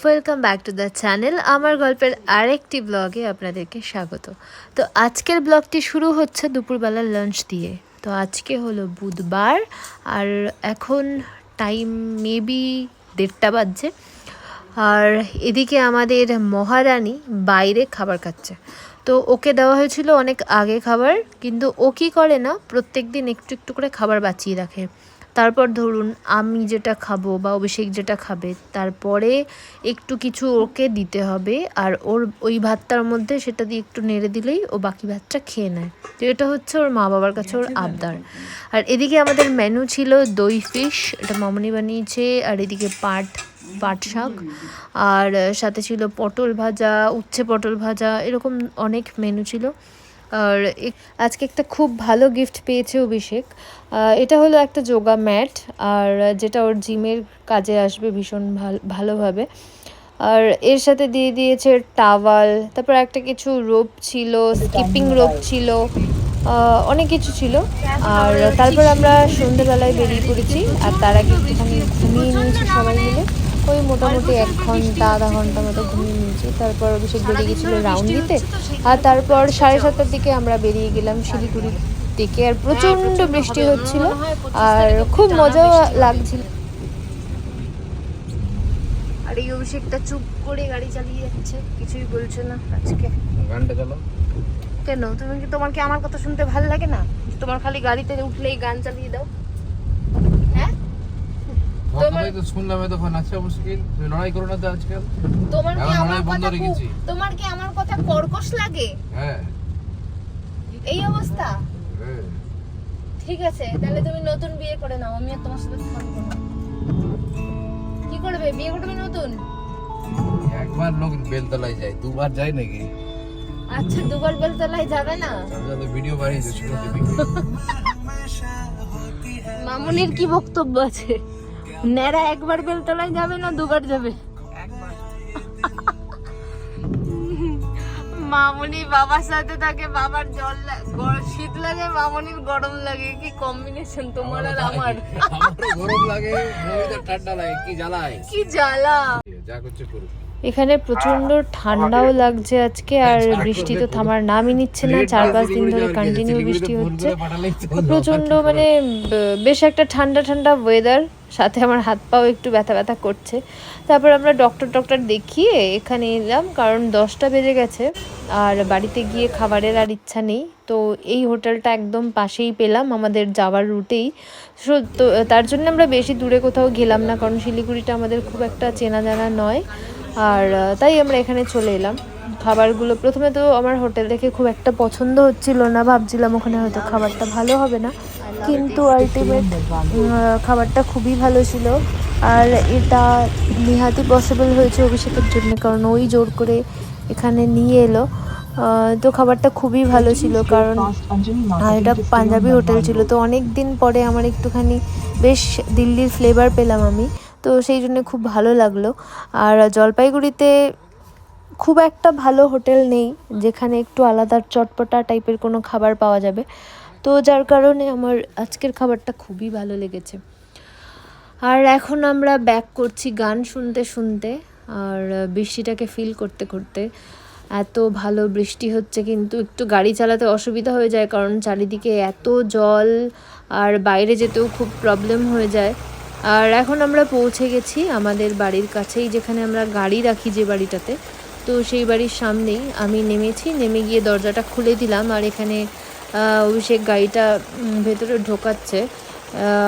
Welcome back to the channel. আমার গল্পের আরেকটি ব্লগে আপনাদেরকে স্বাগত। তো আজকের ব্লগটি শুরু হচ্ছে দুপুরবেলার লাঞ্চ দিয়ে। তো আজকে হলো বুধবার আর এখন টাইম মেবি 1:30 বাজছে। আর এদিকে আমাদের মহারানী বাইরে খাবার খাচ্ছে। তো ওকে দেওয়া হয়েছিল অনেক আগে খাবার, কিন্তু ও কী করে না, প্রত্যেক দিন একটু একটু করে খাবার বাঁচিয়ে রাখে। তারপর ধরুন আমি যেটা খাবো বা অভিষেক যেটা খাবে, তারপরে একটু কিছু ওকে দিতে হবে, আর ওর ওই ভাতটার মধ্যে সেটা দিয়ে একটু নেড়ে দিলেই ও বাকি ভাতটা খেয়ে নেয়। তো এটা হচ্ছে ওর মা বাবার কাছে ওর আবদার। আর এদিকে আমাদের মেনু ছিল দই ফিশ, এটা মামনি বানিয়েছে, আর এদিকে পাট শাক, আর সাথে ছিল পটল ভাজা, উচ্ছে পটল ভাজা, এরকম অনেক মেনু ছিল। আর আজকে একটা খুব ভালো গিফট পেয়েছে অভিষেক। এটা হলো একটা যোগা ম্যাট, আর যেটা ওর জিমের কাজে আসবে ভীষণ ভালোভাবে। আর এর সাথে দিয়ে দিয়েছে টাওয়াল, তারপর একটা কিছু রোপ ছিল, স্কিপিং রোপ ছিল, অনেক কিছু ছিল। আর তারপর আমরা সন্ধ্যেবেলায় বেরিয়ে পড়েছি, আর তার আগে একটুখানি ঘুমিয়ে নিয়েছি সবাই মিলে। ওই মোটামুটি 1-1.5 ঘন্টা মতো ঘুমিয়ে নিয়েছি। তারপর অভিষেক বেরিয়ে গেছিলো রাউন্ড দিতে, আর তারপর 7:30টার দিকে আমরা বেরিয়ে গেলাম শিলিগুড়ির দিকে। আর প্রচণ্ড বৃষ্টি হচ্ছিল আর খুব মজা লাগছিল। আর এই অভিষেকটা চুপ করে গাড়ি চালিয়ে যাচ্ছে, কিছুই বলছে না আজকে। গানটা চালাও। কেন, তোমার কি আমার কথা শুনতে ভালো লাগে না? তোমার খালি গাড়িতে উঠলেই গান চালিয়ে দাও। হ্যাঁ, তোমার তো শুনলাম তখন আছে মুশকিল, তুমি লড়াই করো না তো আজকাল। তোমার কি আমার কথা কর্কশ লাগে? হ্যাঁ, এই অবস্থা। হ্যাঁ, ঠিক আছে, তাহলে তুমি নতুন বিয়ে করে নাও, আমি আর তোমার সাথে থাকবো না। কি করবে, বিয়ে করবে নতুন? একবার লোক বেলতলায় যায়, দুবার যায় নাকি? আচ্ছা, দুবার বেলতলায় যাবে না? আমি ভিডিও বানিয়েছি শুনে দিবি। মামুনির কি বক্তব্য আছে? নেড়া একবার বেলতলায় যাবে না দুবার যাবে? মামুনি বাবার সাথে থাকে, বাবার শীত লাগে, মামুনির গরম লাগে। কি কম্বিনেশন তোমার আর আমার! গরম লাগে, ঠান্ডা লাগে, কি জ্বালায়, কি জ্বালা! যা করছে করুক। এখানে প্রচন্ড ঠান্ডাও লাগছে আজকে, আর বৃষ্টি তো থামার নামই নিচ্ছে না। 4-5 দিন ধরে কন্টিনিউ বৃষ্টি হচ্ছে। প্রচন্ড মানে বেশ একটা ঠান্ডা ঠান্ডা ওয়েদার, সাথে আমার হাত পাও একটু ব্যথা ব্যথা করছে। তারপর আমরা ডক্টর দেখিয়ে এখানে এলাম, কারণ 10টা বেজে গেছে আর বাড়িতে গিয়ে খাবারের আর ইচ্ছা নেই। তো এই হোটেলটা একদম পাশেই পেলাম আমাদের যাওয়ার রুটেই। তো তার জন্য আমরা বেশি দূরে কোথাও গেলাম না, কারণ শিলিগুড়িটা আমাদের খুব একটা চেনা জানা নয়। আর তাই আমরা এখানে চলে এলাম। খাবারগুলো প্রথমে তো আমার হোটেল দেখে খুব একটা পছন্দ হচ্ছিল না, ভাবছিলাম ওখানে হয়তো খাবারটা ভালো হবে না, কিন্তু আলটিমেট খাবারটা খুবই ভালো ছিল। আর এটা নিহাতি পসিবল হয়েছে অভিষেকের জন্য, কারণ ওই জোর করে এখানে নিয়ে এলো। তো খাবারটা খুবই ভালো ছিল, কারণ এটা পাঞ্জাবি হোটেল ছিল। তো অনেক দিন পরে আমার একটুখানি বেশ দিল্লির ফ্লেভার পেলাম আমি, তো সেই জন্য খুব ভালো লাগলো। আর জলপাইগুড়িতে খুব একটা ভালো হোটেল নেই যেখানে একটু আলাদা চটপটা টাইপের কোনো খাবার পাওয়া যাবে, তো যার কারণে আমার আজকের খাবারটা খুবই ভালো লেগেছে। আর এখন আমরা ব্যাক করছি গান শুনতে শুনতে আর বৃষ্টিটাকে ফিল করতে করতে। এত ভালো বৃষ্টি হচ্ছে, কিন্তু একটু গাড়ি চালাতে অসুবিধা হয়ে যায়, কারণ চারিদিকে এত জল আর বাইরে যেতেও খুব প্রবলেম হয়ে যায়। আর এখন আমরা পৌঁছে গেছি আমাদের বাড়ির কাছেই, যেখানে আমরা গাড়ি রাখি যে বাড়িটাতে। তো সেই বাড়ির সামনেই আমি নেমেছি, নেমে গিয়ে দরজাটা খুলে দিলাম, আর এখানে অভিষেক গাড়িটা ভেতরে ঢোকাচ্ছে।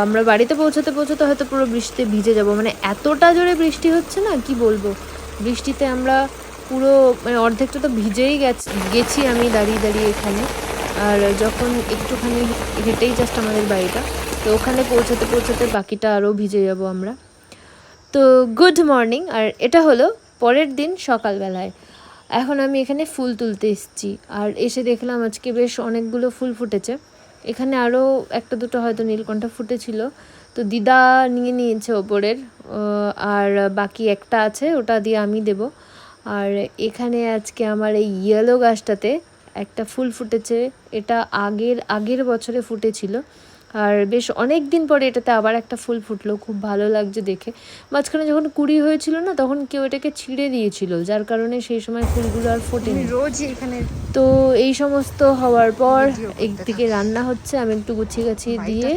আমরা বাড়িতে পৌঁছাতে পৌঁছাতে হয়তো পুরো বৃষ্টিতে ভিজে যাব, মানে এতটা জোরে বৃষ্টি হচ্ছে না, কি বলবো। বৃষ্টিতে আমরা পুরো মানে অর্ধেকটা তো ভিজেই গেছি আমি দাঁড়িয়ে দাঁড়িয়ে এখানে। আর যখন একটুখানি হেঁটেই জাস্ট আমাদের বাড়িটা, তো ওখানে পৌঁছাতে পৌঁছাতে বাকিটা আরও ভিজে যাব আমরা। তো গুড মর্নিং। আর এটা হলো পরের দিন সকালবেলায়। এখন আমি এখানে ফুল তুলতে এসেছি, আর এসে দেখলাম আজকে বেশ অনেকগুলো ফুল ফুটেছে। এখানে আরও একটা দুটো হয়তো নীলকণ্ঠা ফুটেছিল, তো দিদা নিয়ে নিয়েছে ওপরের, আর বাকি একটা আছে, ওটা দিয়ে আমি দেব। আর এখানে আজকে আমার এই ইয়েলো গাছটাতে একটা ফুল ফুটেছে, এটা আগের বছরে ফুটেছিল। আর বেশ অনেক দিন পরে এটাতে আবার একটা ফুল ফুটলো, খুব ভালো লাগছে দেখে। মাঝখানে যখন কুড়ি হয়েছিল না, তখন কেউ এটাকে ছিঁড়ে দিয়েছিল, যার কারণে সেই সময় ফুলগুলো আর ফোটেনি। রোজ এখানে তো এই সমস্ত হওয়ার পর একদিকে রান্না হচ্ছে, আমি একটু গুছিয়ে গাছিয়ে দিয়ে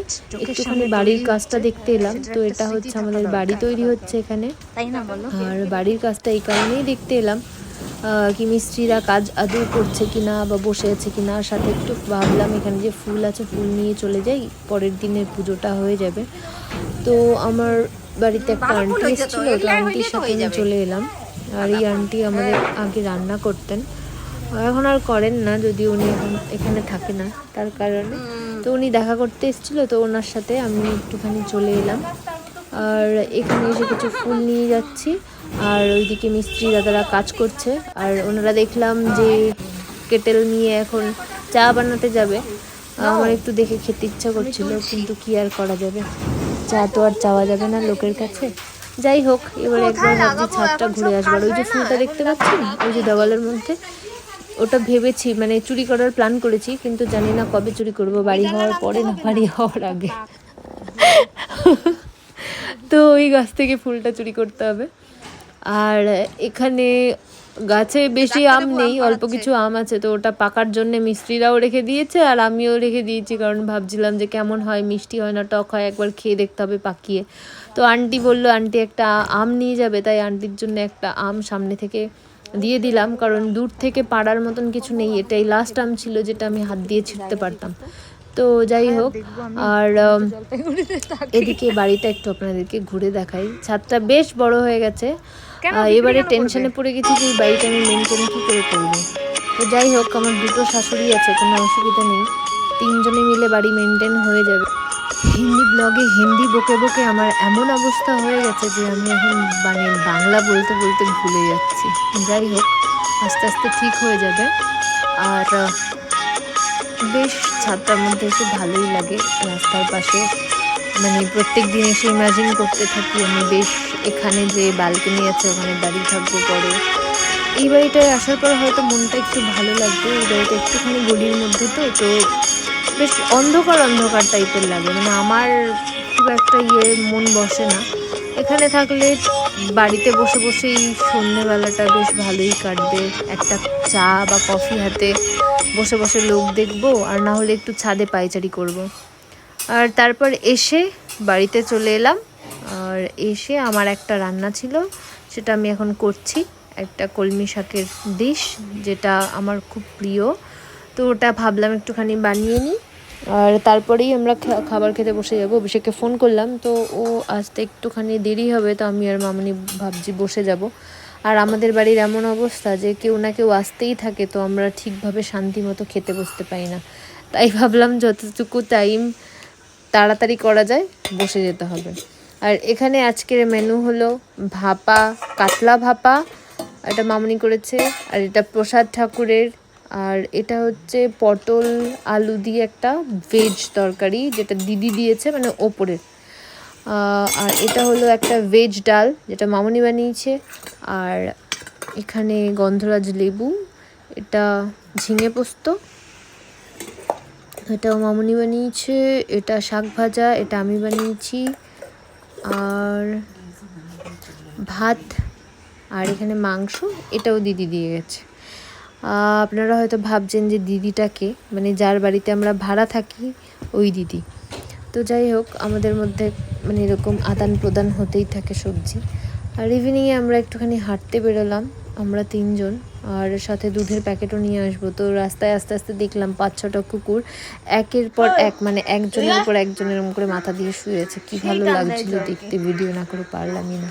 একটুখানি বাড়ির কাজটা দেখতে এলাম। তো এটা হচ্ছে আমাদের বাড়ি তৈরি হচ্ছে এখানে, তাই না বলো? আর বাড়ির কাজটা এই কারণেই দেখতে এলাম কি মিস্ত্রিরা কাজ আদৌ করছে কিনা বা বসে আছে কিনা। আর সাথে একটু ভাবলাম এখানে যে ফুল আছে ফুল নিয়ে চলে যাই, পরের দিনের পুজোটা হয়ে যাবে। তো আমার বাড়িতে একটা আন্টি এসেছিল, তো আন্টির সাথে আমি চলে এলাম। আর এই আন্টি আমাদের আগে রান্না করতেন, এখন আর করেন না, যদি উনি এখন এখানে থাকে না তার কারণে। তো উনি দেখা করতে এসেছিলো, তো ওনার সাথে আমি একটুখানি চলে এলাম। আর এখানে এসে কিছু ফুল নিয়ে যাচ্ছি, আর ওইদিকে মিস্ত্রি দাদারা কাজ করছে। আর ওনারা দেখলাম যে কেটেল নিয়ে এখন চা বানাতে যাবে। আমার একটু দেখে খেতে ইচ্ছা করছিল, কিন্তু কি আর করা যাবে, চা তো আর চাওয়া যাবে না লোকের কাছে। যাই হোক, এবার একবার ভাবছি ছাদটা ঘুরে আসবার। ওই যে ফুলটা দেখতে পাচ্ছেন ওই যে দেওয়ালের মধ্যে, ওটা ভেবেছি মানে চুরি করার প্ল্যান করেছি, কিন্তু জানি না কবে চুরি করব, বাড়ি হওয়ার পরে না বাড়ি হওয়ার আগে। তো ওই গাছ থেকে ফুলটা চুরি করতে হবে। আর এখানে গাছে বেশি আম নেই, অল্প কিছু আম আছে, তো ওটা পাকার জন্য মিস্ত্রিরাও রেখে দিয়েছে আর আমিও রেখে দিয়েছি, কারণ ভাবছিলাম যে কেমন হয়, মিষ্টি হয় না টক হয়, একবার খেয়ে দেখতে হবে পাকিয়ে। তো আন্টি বললো আন্টি একটা আম নিয়ে যাবে, তাই আন্টির জন্য একটা আম সামনে থেকে দিয়ে দিলাম, কারণ দূর থেকে পাড়ার মতন কিছু নেই, এটাই লাস্ট আম ছিল যেটা আমি হাত দিয়ে ছিঁড়তে পারতাম। তো যাই হোক, আর এদিকে বাড়িটা একটু আপনাদেরকে ঘুরে দেখাই। ছাদটা বেশ বড় হয়ে গেছে, এবারে টেনশনে পড়ে গেছি যে এই বাড়িটা আমি মেনটেন কী করে করবো। তো যাই হোক, আমার দুটো শাশুড়ি আছে, কোনো অসুবিধা নেই, তিনজনে মিলে বাড়ি মেনটেন হয়ে যাবে। হিন্দি ব্লগে হিন্দি বকে বকে আমার এমন অবস্থা হয়ে গেছে যে আমি এখন মানে বাংলা বলতে বলতে ভুলে যাচ্ছি। যাই হোক, আস্তে আস্তে ঠিক হয়ে যাবে। আর বেশ ছাদটার মধ্যে এসে ভালোই লাগে, রাস্তার পাশে মানে প্রত্যেক দিন এসে ইমাজিন করতে থাকি আমি বেশ এখানে যে ব্যালকনি আছে ওখানে দাঁড়িয়ে থাকবো পরে। এই বাড়িটায় আসার পর হয়তো মনটা একটু ভালো লাগবে। এই বাড়িটা একটুখানি গলির মধ্যে, তো বেশ অন্ধকার অন্ধকার টাইপের লাগে, মানে আমার খুব একটা মন বসে না এখানে থাকলে। বাড়িতে বসে বসেই সন্ধ্যেবেলাটা বেশ ভালোই কাটবে, একটা চা বা কফি হাতে বসে বসে লোক দেখবো, আর না হলে একটু ছাদে পায়চারি করব। আর তারপর এসে বাড়িতে চলে এলাম, আর এসে আমার একটা রান্না ছিল, সেটা আমি এখন করছি, একটা কলমি শাকের ডিশ, যেটা আমার খুব প্রিয়। তো ওটা ভাবলাম একটুখানি বানিয়ে নিই, আর তারপরেই আমরা খাবার খেতে বসে যাবো। অভিষেককে ফোন করলাম, তো ও আসতে একটুখানি দেরি হবে, তো আমি আর মামনি ভাবছি বসে যাব। আর আমাদের বাড়ির এমন অবস্থা যে কেউ না কেউ আসতেই থাকে, তো আমরা ঠিকভাবে শান্তি মতো খেতে বসতে পাই না, তাই ভাবলাম যতটুকু টাইম তাড়াতাড়ি করা যায় বসে যেতে হবে। আর এখানে আজকের মেনু হলো ভাপা, কাতলা ভাপা, এটা মামনি করেছে, আর এটা প্রসাদ ঠাকুরের, আর এটা হচ্ছে পটল আলু দিয়ে একটা ভেজ তরকারি যেটা দিদি দিয়েছে মানে ওপরের, আর এটা হলো একটা ভেজ ডাল যেটা মামনি বানিয়েছে, আর এখানে গন্ধরাজ লেবু, এটা ঝিঙে পোস্ত, এটাও মামনি বানিয়েছে, এটা শাক ভাজা, এটা আমি বানিয়েছি, আর ভাত, আর এখানে মাংস, এটাও দিদি দিয়ে গেছে। আপনারা হয়তো ভাবছেন যে দিদিটাকে, মানে যার বাড়িতে আমরা ভাড়া থাকি ওই দিদি। তো যাই হোক, আমাদের মধ্যে মানে এরকম আদান প্রদান হতেই থাকে সবজি। আর ইভিনিংয়ে আমরা একটুখানি হাঁটতে বেরোলাম আমরা তিনজন, আর সাথে দুধের প্যাকেটও নিয়ে আসবো। তো রাস্তায় আস্তে আস্তে দেখলাম 5-6টা কুকুর একের পর এক, মানে একজনের উপর একজনের এরকম করে মাথা দিয়ে শুয়ে আছে, কি ভালো লাগছিল দেখতে, ভিডিও না করে পারলামই না।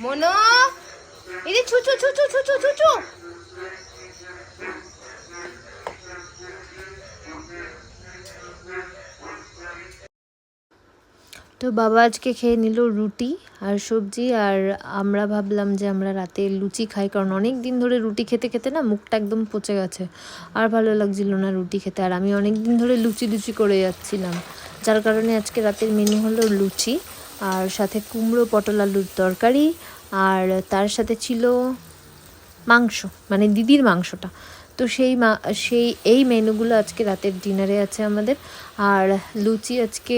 মনো, এই ছু ছু ছু ছু ছু ছু ছু। তো বাবা আজকে খেয়ে নিল রুটি আর সবজি, আর আমরা ভাবলাম যে আমরা রাতে লুচি খাই, কারণ অনেক দিন ধরে রুটি খেতে খেতে না মুখটা একদম পচে গেছে, আর ভালো লাগছিল না রুটি খেতে। আর আমি অনেক দিন ধরে লুচি লুচি করে যাচ্ছিলাম, যার কারণে আজকে রাতের মেনু হলো লুচি, আর সাথে কুমড়ো পটল আলুর তরকারি, আর তার সাথে ছিল মাংস, মানে দিদির মাংসটা। তো সেই এই মেনুগুলো আজকে রাতের ডিনারে আছে আমাদের। আর লুচি আজকে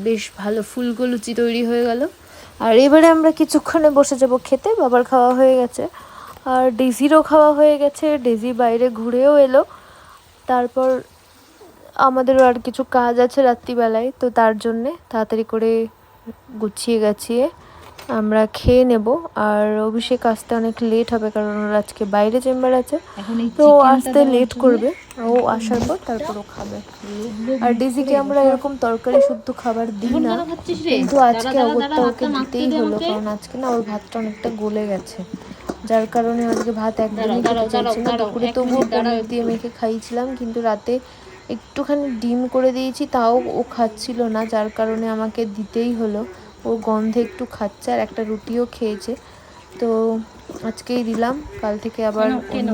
বেশ ভালো ফুলকো লুচি তৈরি হয়ে গেল। আর এবারে আমরা কিছুক্ষণে বসে যাব খেতে। বাবার খাওয়া হয়ে গেছে আর ডেজিরও খাওয়া হয়ে গেছে, ডেজি বাইরে ঘুরেও এলো। তারপর আমাদেরও আর কিছু কাজ আছে রাত্রিবেলায়, তো তার জন্যে তাড়াতাড়ি করে গুছিয়ে গাছিয়ে আমরা খেয়ে নেব। আর অভিষেক আসতে অনেক লেট হবে কারণ ওর আজকে বাইরে চেম্বার আছে, তো আসতে লেট করবে। ও আসার পর তারপর ও খাবে। আর ডেজিকে আমরা এরকম তরকারি শুদ্ধ খাবার দিই না, কিন্তু আজকে অগত্যা ওকে দিতেই হলো কারণ আজকে না ওর ভাতটা অনেকটা গলে গেছে, যার কারণে আজকে ভাত একদমই খেতে চাইছে না। দুপুরে তবুও পনির দিয়ে মেখে খাইয়েছিলাম, কিন্তু রাতে একটুখানি ডিম করে দিয়েছি, তাও ও খাচ্ছিল না, যার কারণে আমাকে দিতেই হলো। ও গন্ধে একটু খাচ্ছে আর একটা রুটিও খেয়েছে, তো আজকেই দিলাম। কাল থেকে আবার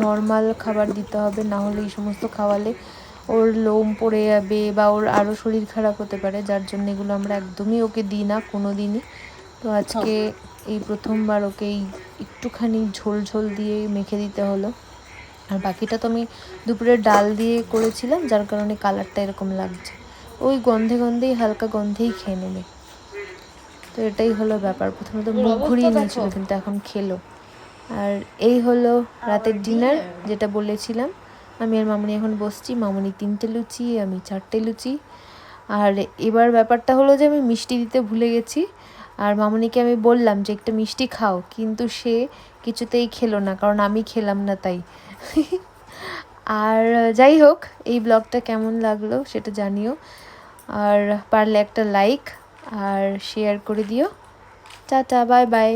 নর্মাল খাবার দিতে হবে, না হলে এই সমস্ত খাওয়ালে ওর লোম পড়ে যাবে বা ওর আরও শরীর খারাপ হতে পারে, যার জন্য এগুলো আমরা একদমই ওকে দিই না কোনো দিনই। তো আজকে এই প্রথমবার ওকে এই একটুখানি ঝোল ঝোল দিয়ে মেখে দিতে হলো। আর বাকিটা তো আমি দুপুরে ডাল দিয়ে করেছিলাম, যার কারণে কালারটা এরকম লাগছে। ওই গন্ধে গন্ধেই হালকা গন্ধেই খেয়ে নেবে। তো এটাই হলো ব্যাপার। প্রথমে তো মুখ ঘুরিয়ে নিয়েছিল, কিন্তু এখন খেলো। আর এই হলো রাতের ডিনার, যেটা বলেছিলাম। আমি আর মামনি এখন বসছি, মামনি 3টে লুচি, আমি 4টে লুচি। আর এবার ব্যাপারটা হলো যে আমি মিষ্টি দিতে ভুলে গেছি। আর মামনিকে আমি বললাম যে একটা মিষ্টি খাও, কিন্তু সে কিছুতেই খেলো না, কারণ আমি খেলাম না তাই। আর যাই হোক, এই ব্লগটা কেমন লাগলো সেটা জানিও, আর পারলে একটা লাইক আর শেয়ার করে দিও। Tata, bye bye.